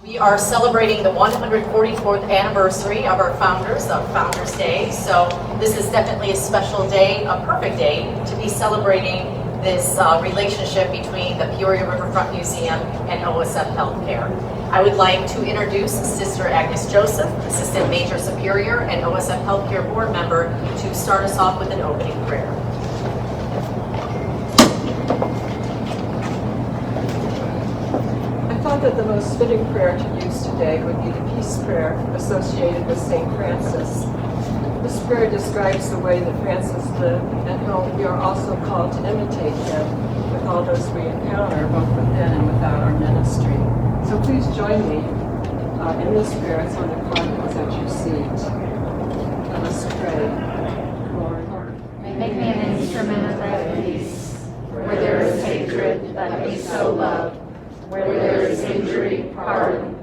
We are celebrating the 144th anniversary of our founders, of Founders Day. So this is definitely a special day, a perfect day to be celebrating this relationship between the Peoria Riverfront Museum and OSF Healthcare. I would like to introduce Sister Agnes Joseph, Assistant Major Superior and OSF Healthcare Board Member, to start us off with an opening prayer. I thought that the most fitting prayer to use today would be the peace prayer associated with Saint Francis. This prayer describes the way that Francis lived and how we are also called to imitate him with all those we encounter, both within and without our ministry. So please join me in this prayer. It's on the cartons at your seat. Let us pray. Lord, make me an instrument of thy peace. Where there is hatred, let me sow love. Where there is injury, pardon.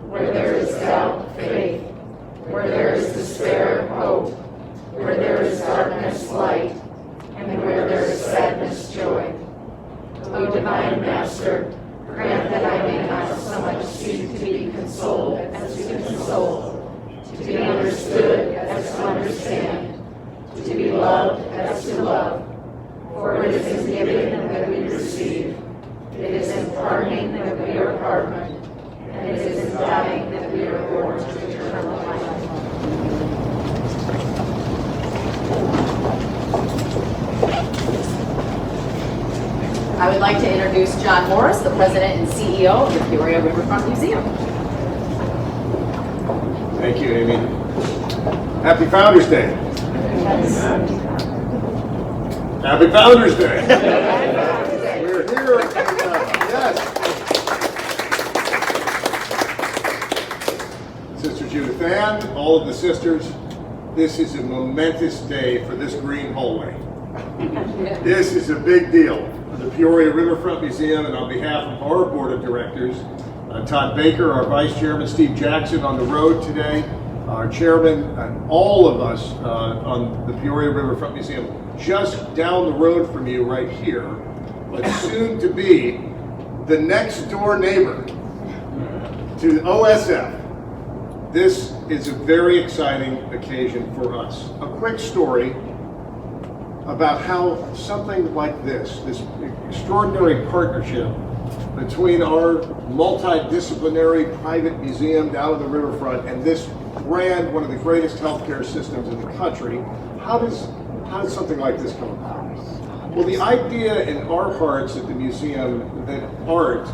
Where there is doubt, faith. Where there is despair, hope. Where there is darkness, light. And where there is sadness, joy. O divine Master, grant that I may not so much seek to be consoled as to console, to be understood as to understand, to be loved as to love. For it is in giving that we receive. It is in pardoning that we are pardoned, and it is in dying that we are born to eternal life. I would like to introduce John Morris, the President and CEO of the Peoria Riverfront Museum. Thank you, Amy. Happy Founders Day. Happy Founders Day. We're here. Yes. Sister Judith Ann, all of the sisters, this is a momentous day for this green hallway. This is a big deal for the Peoria Riverfront Museum, and on behalf of our board of directors, Todd Baker, our vice chairman, Steve Jackson on the road today, our chairman, and all of us on the Peoria Riverfront Museum, just down the road from you right here, but soon to be the next door neighbor to OSF. This is a very exciting occasion for us. A quick story about how something like this extraordinary partnership between our multidisciplinary private museum down in the riverfront and this grand, one of the greatest healthcare systems in the country, how does something like this come about? Well, the idea in our hearts at the museum that art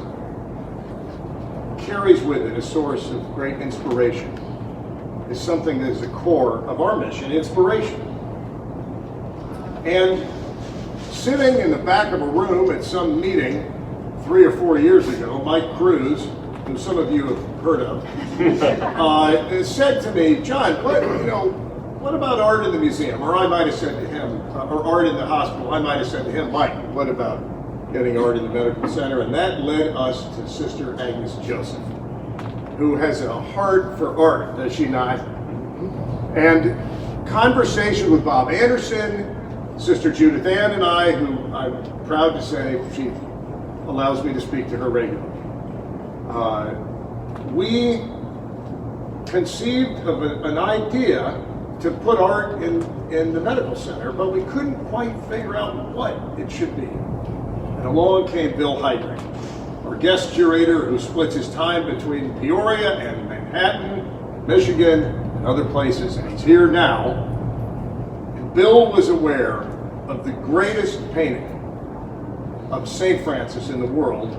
carries with it a source of great inspiration is something that is the core of our mission, inspiration. And sitting in the back of a room at some meeting 3 or 4 years ago, Mike Cruz, who some of you have heard of, said to me, John, what about art in the museum? Or I might have said to him, or art in the hospital, I might have said to him, Mike, what about getting art in the medical center? And that led us to Sister Agnes Joseph, who has a heart for art, does she not? And conversation with Bob Anderson, Sister Judith Ann and I, who I'm proud to say she allows me to speak to her regularly. We conceived of an idea to put art in the medical center, but we couldn't quite figure out what it should be. And along came Bill Heidrich, our guest curator who splits his time between Peoria and Manhattan, Michigan, and other places, and he's here now. And Bill was aware of the greatest painting of Saint Francis in the world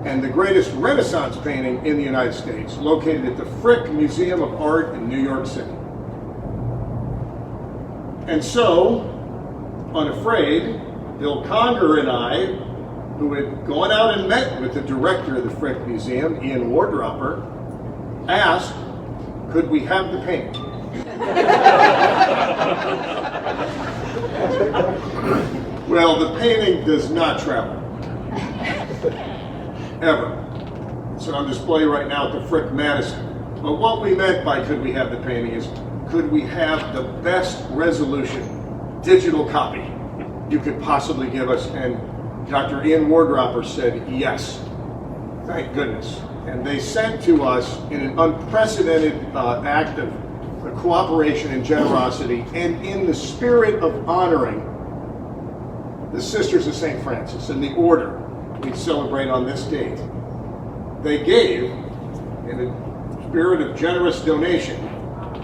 and the greatest Renaissance painting in the United States, located at the Frick Museum of Art in New York City. And so, unafraid, Bill Conger and I, who had gone out and met with the director of the Frick Museum, Ian Wardropper, asked, could we have the painting? Well, the painting does not travel. Ever. It's on display right now at the Frick Madison. But what we meant by could we have the painting is, could we have the best resolution digital copy you could possibly give us? And Dr. Ian Wardropper said yes. Thank goodness. And they sent to us in an unprecedented act of cooperation and generosity, and in the spirit of honoring the Sisters of Saint Francis and the order we celebrate on this date, they gave, in a spirit of generous donation,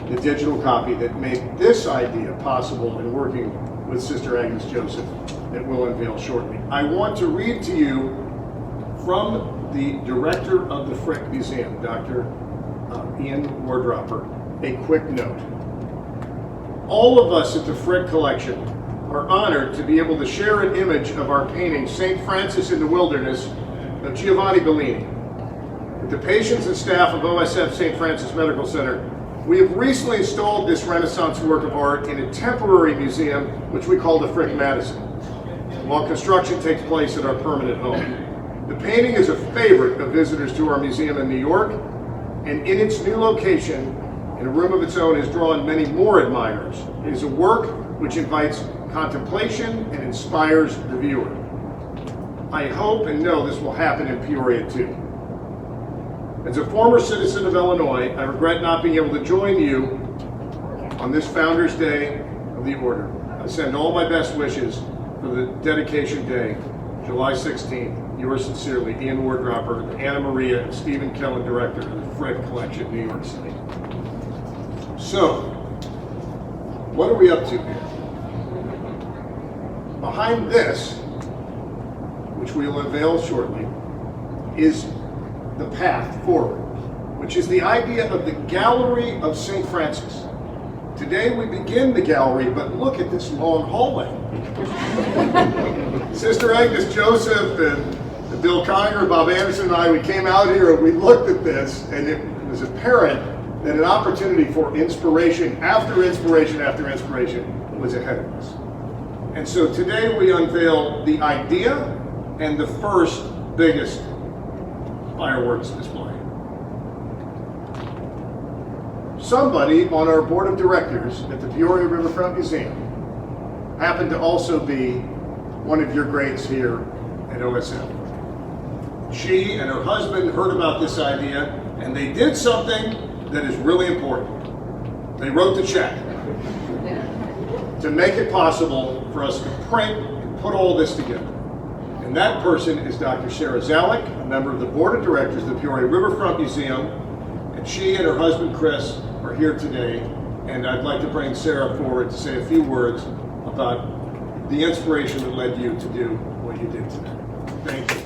the digital copy that made this idea possible in working with Sister Agnes Joseph that we'll unveil shortly. I want to read to you from the director of the Frick Museum, Dr. Ian Wardropper, a quick note. All of us at the Frick Collection are honored to be able to share an image of our painting, Saint Francis in the Wilderness, of Giovanni Bellini. With the patients and staff of OSF Saint Francis Medical Center, we have recently installed this Renaissance work of art in a temporary museum, which we call the Frick Madison, while construction takes place at our permanent home. The painting is a favorite of visitors to our museum in New York, and in its new location, in a room of its own, has drawn many more admirers. It is a work which invites contemplation and inspires the viewer. I hope and know this will happen in Peoria too. As a former citizen of Illinois, I regret not being able to join you on this Founders Day of the Order. I send all my best wishes for the dedication day, July 16th. Yours sincerely, Ian Wardropper, Anna Maria, and Stephen Kellen, Director of the Frick Collection, New York City. So, what are we up to here? Behind this, which we will unveil shortly, is the path forward, which is the idea of the Gallery of Saint Francis. Today we begin the gallery, but look at this long hallway. Sister Agnes Joseph and Bill Conger, Bob Anderson and I, we came out here and we looked at this, and it was apparent that an opportunity for inspiration after inspiration after inspiration was ahead of us. And so today we unveil the idea and the first biggest fireworks display. Somebody on our board of directors at the Peoria Riverfront Museum happened to also be one of your greats here at OSF. She and her husband heard about this idea, and they did something that is really important. They wrote the check to make it possible for us to print and put all this together. And that person is Dr. Sarah Zalek, a member of the board of directors of the Peoria Riverfront Museum, and she and her husband Chris are here today, and I'd like to bring Sarah forward to say a few words about the inspiration that led you to do what you did today. Thank you.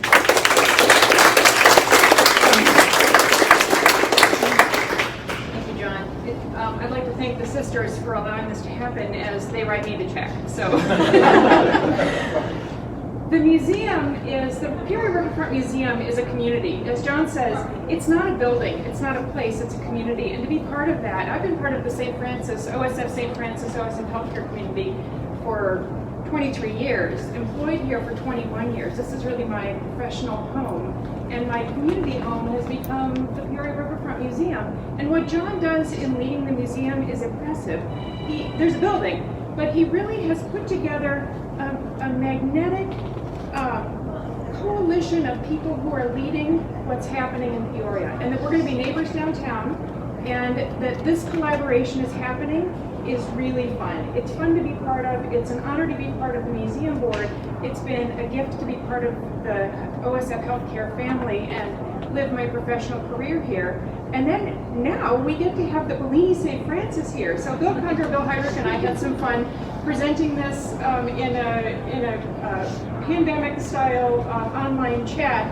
Thank you, John. I'd like to thank the sisters for allowing this to happen as they write me the check. So, the museum is, the Peoria Riverfront Museum is a community. As John says, it's not a building, it's not a place, it's a community. And to be part of that, I've been part of the Saint Francis, OSF Saint Francis, OSF healthcare community for 23 years, employed here for 21 years. This is really my professional home. And my community home has become the Peoria Riverfront Museum. And what John does in leading the museum is impressive. There's a building, but he really has put together a magnetic coalition of people who are leading what's happening in Peoria. And that we're going to be neighbors downtown, and that this collaboration is happening is really fun. It's fun to be part of. It's an honor to be part of the museum board. It's been a gift to be part of the OSF healthcare family and live my professional career here. And then now we get to have the Bellini St. Francis here. So Bill Conger, Bill Heydrich, and I had some fun presenting this in a pandemic-style online chat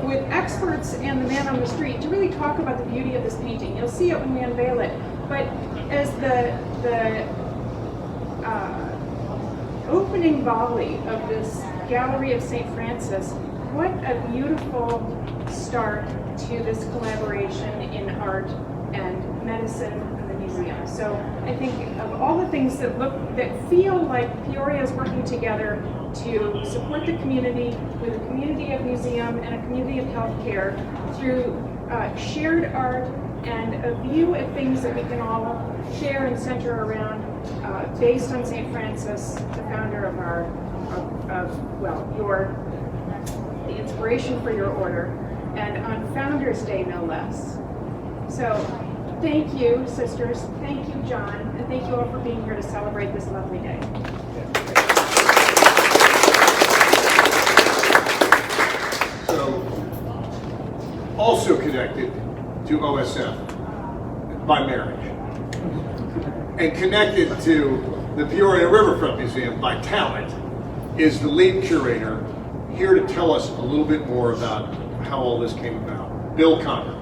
with experts and the man on the street to really talk about the beauty of this painting. You'll see it when we unveil it. But as the opening volley of this Gallery of Saint Francis, what a beautiful start to this collaboration in art and medicine and the museum. So I think of all the things that feel like Peoria is working together to support the community with a community of museum and a community of healthcare through shared art and a view at things that we can all share and center around, based on Saint Francis, the founder of the inspiration for your order. and on Founders Day, no less. So thank you, sisters. Thank you, John. And thank you all for being here to celebrate this lovely day. So, also connected to OSF by marriage, and connected to the Peoria Riverfront Museum by talent, is the lead curator, here to tell us a little bit more about how all this came about. Bill Conner.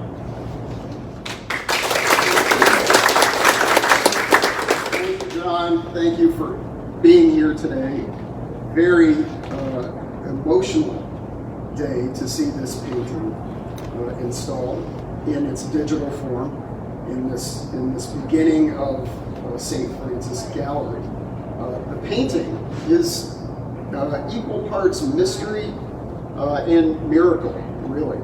Thank you, John. Thank you for being here today. Very emotional day to see this painting installed in its digital form in this beginning of Saint Francis Gallery. The painting is equal parts mystery and miracle, really.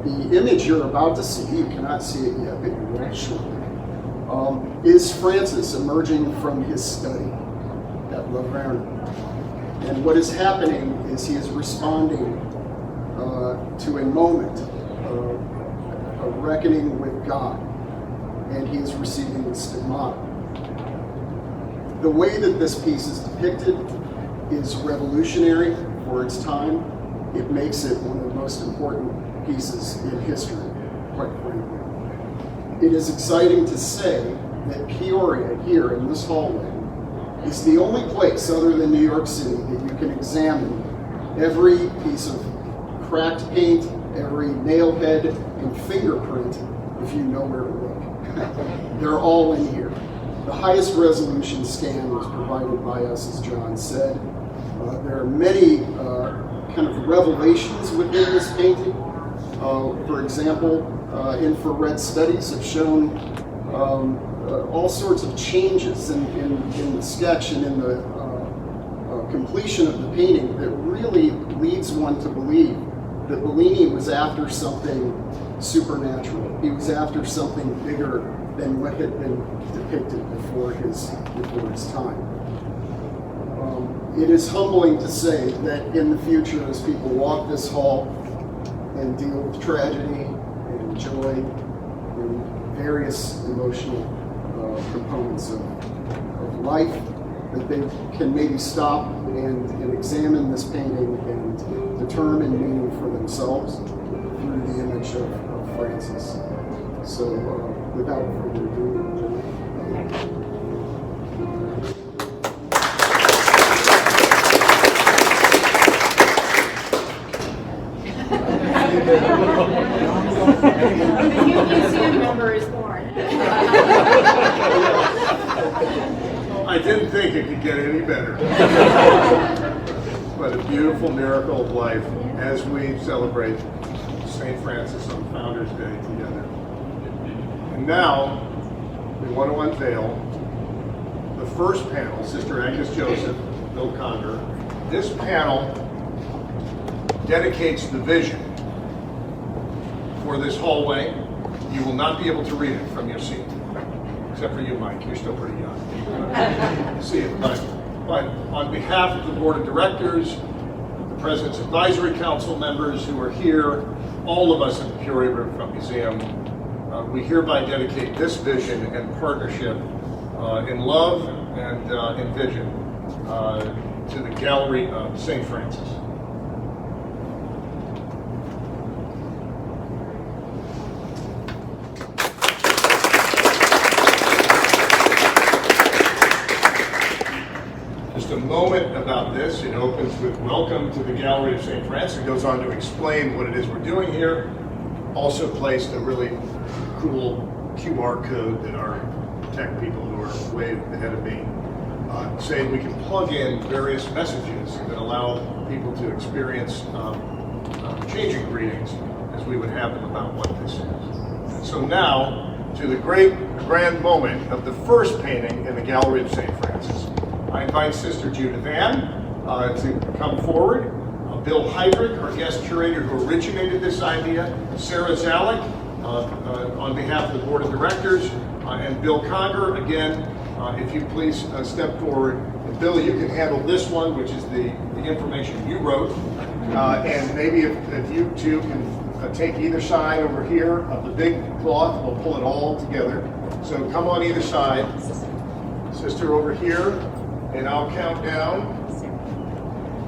The image you're about to see, you cannot see it yet, but you will shortly, is Francis emerging from his study at La Verna. And what is happening is he is responding to a moment, a reckoning with God, and he is receiving the stigmata. The way that this piece is depicted is revolutionary for its time. It makes it one of the most important pieces in history, quite frankly. It is exciting to say that Peoria, here in this hallway, is the only place other than New York City that you can examine every piece of cracked paint, every nail head and fingerprint if you know where to look. They're all in here. The highest resolution scan was provided by us, as John said. There are many kind of revelations within this painting. For example, infrared studies have shown all sorts of changes in the sketch and in the completion of the painting that really leads one to believe that Bellini was after something supernatural. He was after something bigger than what had been depicted before his time. It is humbling to say that in the future, as people walk this hall and deal with tragedy and joy and various emotional components of life, that they can maybe stop and examine this painting and determine meaning for themselves through the image of Francis. So without further ado, The new museum member is born. I didn't think it could get any better. But a beautiful miracle of life as we celebrate Saint Francis on Founders Day together. And now, we want to unveil the first panel, Sister Agnes Joseph, Bill Conner. This panel dedicates the vision for this hallway. You will not be able to read it from your seat, except for you, Mike. You're still pretty young. See it, but on behalf of the Board of Directors, the President's Advisory Council members who are here, all of us at the Peoria Riverfront Museum, we hereby dedicate this vision and partnership in love and in vision to the Gallery of Saint Francis. Just a moment about this. It opens with welcome to the Gallery of Saint Francis. It goes on to explain what it is we're doing here. Also placed a really cool QR code that our tech people who are way ahead of me say we can plug in various messages that allow people to experience changing greetings as we would have them about what this is. So now to the great grand moment of the first painting in the Gallery of Saint Francis. I invite Sister Judith Ann to come forward. Bill Heydrich, our guest curator who originated this idea. Sarah Zalek, on behalf of the Board of Directors, and Bill Conner, again, if you please step forward. And Bill, you can handle this one, which is the information you wrote. And maybe if you two can take either side over here of the big cloth. We'll pull it all together. So come on either side. Sister over here, and I'll count down.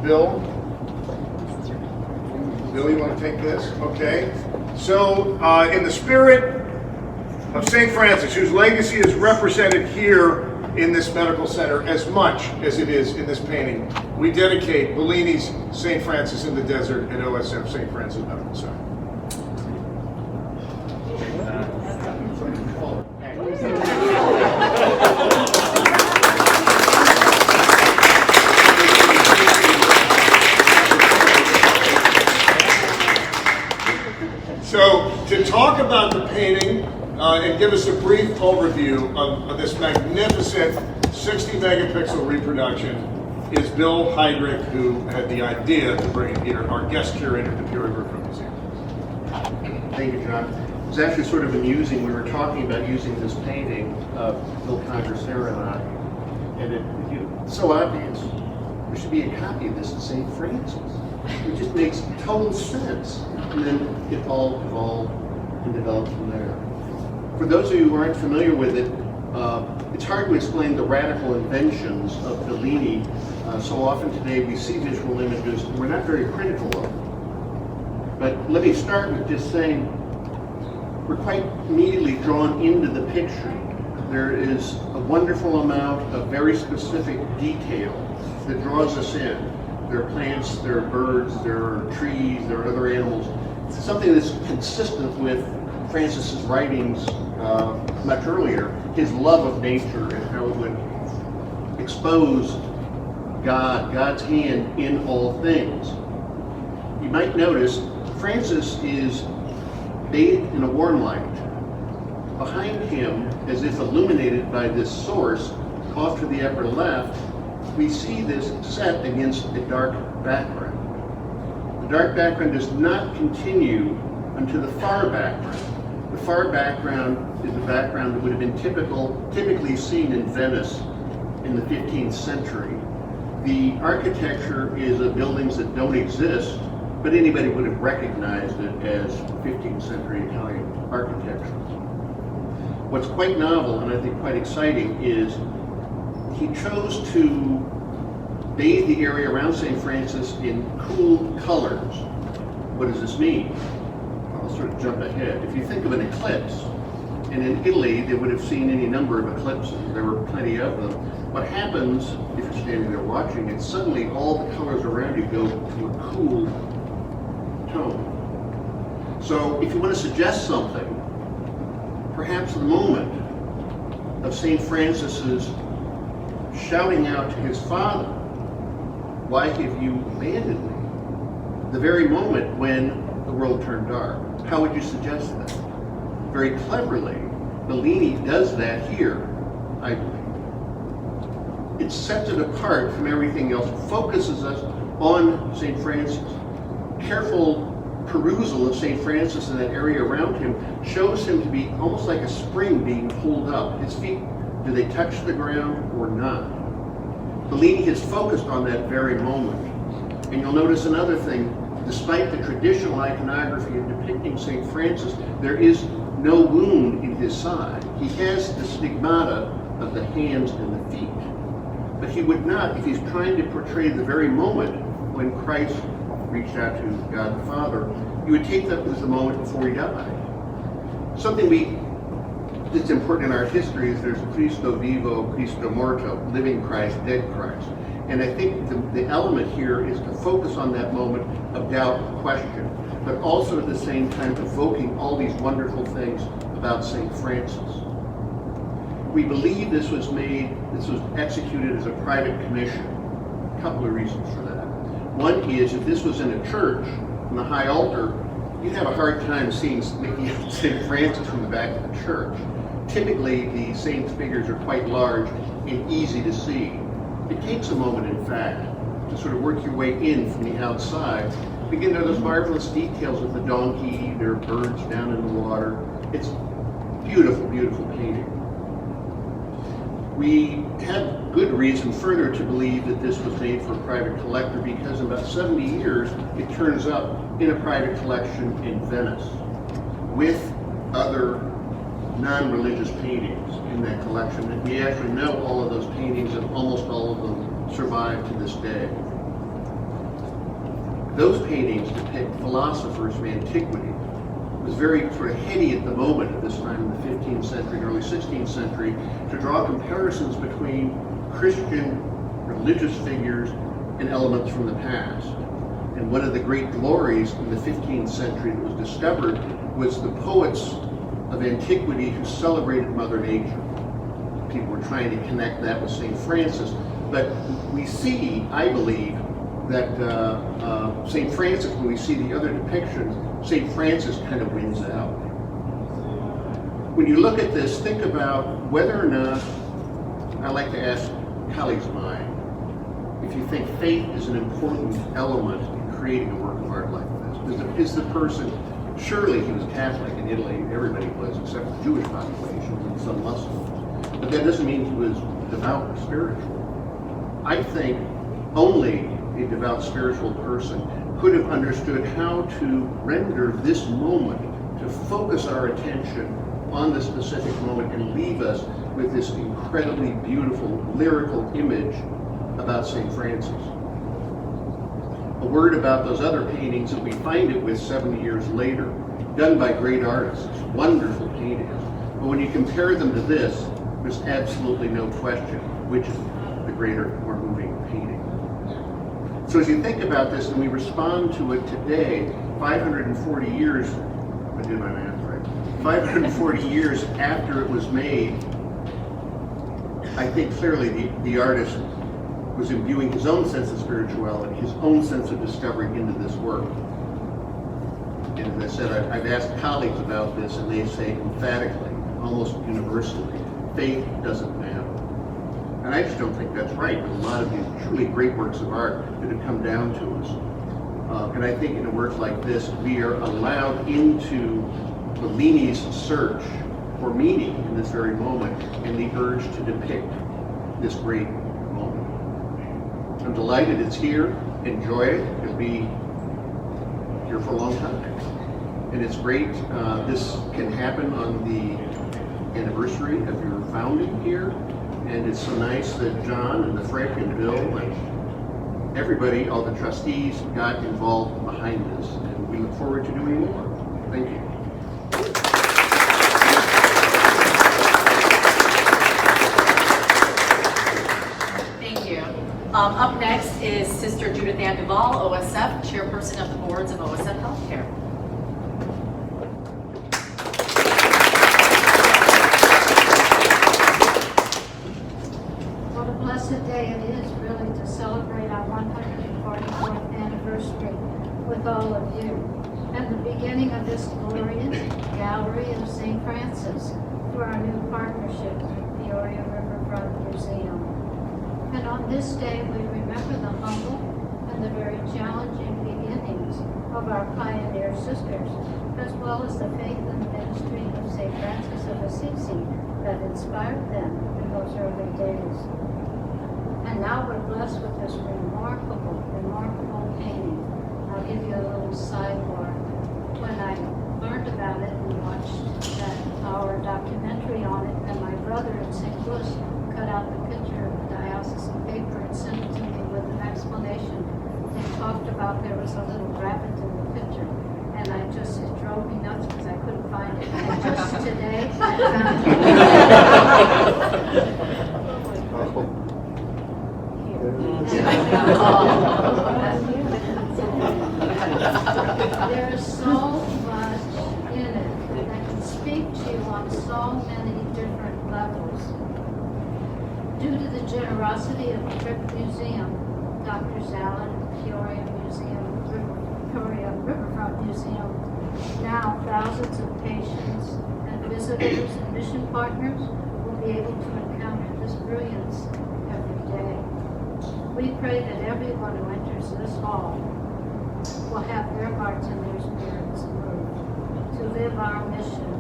Bill, you want to take this? Okay. So, in the spirit of Saint Francis, whose legacy is represented here in this medical center as much as it is in this painting, we dedicate Bellini's Saint Francis in the Desert at OSF Saint Francis Medical Center. So, to talk about the painting and give us a brief overview of this magnificent 60 megapixel reproduction is Bill Heydrich, who had the idea to bring it here, our guest curator at the Peoria Riverfront Museum. Thank you, John. It was actually sort of amusing. We were talking about using this painting of Bill Congress Aeronaut, and it's so obvious. There should be a copy of this at St. Francis. It just makes total sense. And then it all evolved and developed from there. For those of you who aren't familiar with it, it's hard to explain the radical inventions of Bellini. So often today we see visual images and we're not very critical of them. But let me start with just saying we're quite immediately drawn into the picture. There is a wonderful amount of very specific detail that draws us in. There are plants, there are birds, there are trees, there are other animals. It's something that's consistent with Francis's writings much earlier, his love of nature and how it would expose God's hand in all things. You might notice Francis is bathed in a warm light. Behind him, as if illuminated by this source, off to the upper left, we see this set against a dark background. The dark background does not continue unto the far background. The far background is a background that would have been typically seen in Venice in the 15th century. The architecture is of buildings that don't exist, but anybody would have recognized it as 15th century Italian architecture. What's quite novel and I think quite exciting is he chose to bathe the area around St. Francis in cool colors. What does this mean? I'll sort of jump ahead. If you think of an eclipse, and in Italy they would have seen any number of eclipses, there were plenty of them. What happens if you're standing there watching it, suddenly all the colors around you go to a cool tone. So if you want to suggest something, perhaps the moment of St. Francis's shouting out to his father, "Why have you abandoned me?" The very moment when the world turned dark. How would you suggest that? Very cleverly, Bellini does that here, I believe. It sets it apart from everything else, focuses us on St. Francis. Careful perusal of St. Francis and that area around him shows him to be almost like a spring being pulled up. His feet, do they touch the ground or not? Bellini has focused on that very moment. And you'll notice another thing, despite the traditional iconography of depicting St. Francis, there is no wound in his side. He has the stigmata of the hands and the feet. But he would not, if he's trying to portray the very moment when Christ reached out to God the Father, you would take that as the moment before he died. Something that's important in our history is there's Cristo vivo, Cristo morto, living Christ, dead Christ. And I think the element here is to focus on that moment of doubt and question, but also at the same time evoking all these wonderful things about St. Francis. We believe this was executed as a private commission. A couple of reasons for that. One is if this was in a church, on the high altar, you'd have a hard time making out St. Francis from the back of the church. Typically, the saints' figures are quite large and easy to see. It takes a moment, in fact, to sort of work your way in from the outside. Begin to those marvelous details of the donkey, there are birds down in the water. It's beautiful, beautiful painting. We have good reason further to believe that this was made for a private collector because in about 70 years, it turns up in a private collection in Venice with other non-religious paintings in that collection. And we actually know all of those paintings, and almost all of them survive to this day. Those paintings depict philosophers of antiquity. It was very sort of heady at the moment at this time in the 15th century, early 16th century, to draw comparisons between Christian religious figures and elements from the past. And one of the great glories in the 15th century that was discovered was the poets of antiquity who celebrated Mother Nature. People were trying to connect that with Saint Francis, but we see, I believe, that Saint Francis, when we see the other depictions, Saint Francis kind of wins out. When you look at this, think about whether or not, I like to ask colleagues of mine, if you think faith is an important element in creating a work of art like this. Is the person, surely he was Catholic in Italy, everybody was except the Jewish population and some Muslims, but that doesn't mean he was devout or spiritual. I think only a devout spiritual person could have understood how to render this moment, to focus our attention on the specific moment and leave us with this incredibly beautiful lyrical image about St. Francis. A word about those other paintings that we find it with 70 years later, done by great artists, wonderful paintings. But when you compare them to this, there's absolutely no question which is the greater, more moving painting. So as you think about this and we respond to it today, 540 years, I did my math right, 540 years after it was made, I think clearly the artist was imbuing his own sense of spirituality, his own sense of discovery into this work. And as I said, I've asked colleagues about this, and they say emphatically, almost universally, faith doesn't matter. And I just don't think that's right with a lot of these truly great works of art that have come down to us. And I think in a work like this, we are allowed into Bellini's search for meaning in this very moment and the urge to depict this great moment. I'm delighted it's here. Enjoy it. It'll be here for a long time. And it's great. This can happen on the anniversary of your founding here. And it's so nice that John and the Frick and Bill and everybody, all the trustees, got involved behind this. And we look forward to doing more. Thank you. Thank you. Up next is Sister Judith Ann Duvall, OSF, Chairperson of the Boards of OSF Healthcare. What a blessed day it is, really, to celebrate our 144th anniversary with all of you, and the beginning of this glorious gallery of St. Francis through our new partnership with Peoria Riverfront Museum. And on this day, we remember the humble and the very challenging beginnings of our pioneer sisters, as well as the faith and ministry of Saint Francis of Assisi that inspired them in those early days. And now we're blessed with this remarkable painting. I'll give you a little sidebar. When I learned about it and watched our documentary on it, and my brother in St. Louis cut out the picture of the diocesan paper and sent it to me with an explanation. They talked about there was a little rabbit in the picture, and it drove me nuts because I couldn't find it. And just today, I found it. There's so much in it that can speak to you on so many different levels. Due to the generosity of the Frick Museum, Dr. Allen, Peoria Riverfront Museum, now thousands of patients and visitors and mission partners will be able to encounter this brilliance every day. We pray that everyone who enters this hall will have their hearts and their spirits moved to live our mission